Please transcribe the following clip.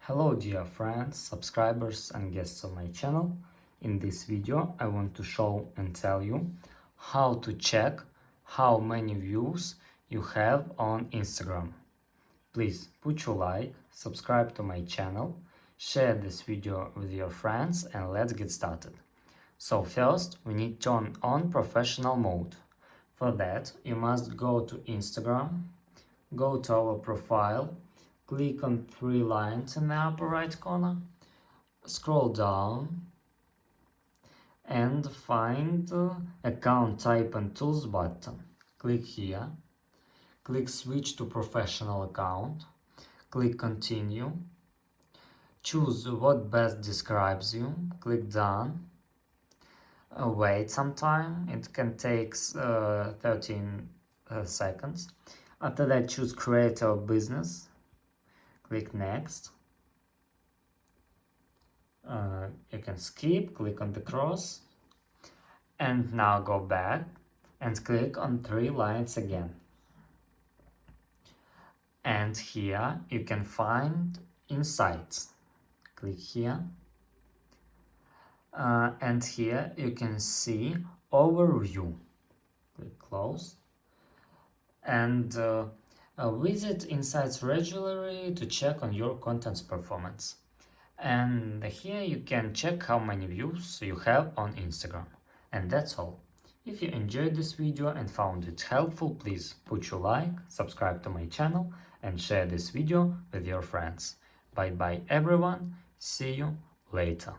Hello dear friends, subscribers and guests of my channel. In this video I want to show and tell you how to check how many views you have on Instagram. Please put your like, subscribe to my channel, share this video with your friends and let's get started. So first we need to turn on professional mode. For that you must go to Instagram, go to our profile, click on three lines in the upper right corner, scroll down and find account type and tools button. Click here, click switch to professional account, click continue, choose what best describes you, click done, wait some time, it can take 13 seconds. After that choose creator or business, click next. You can skip, click on the cross and now go back and click on three lines again. And here you can find insights. Click here. And here you can see overview. Click close. And visit Insights regularly to check on your content's performance. And here you can check how many views you have on Instagram. And that's all. If you enjoyed this video and found it helpful, please put your like, subscribe to my channel and share this video with your friends. Bye bye everyone, see you later.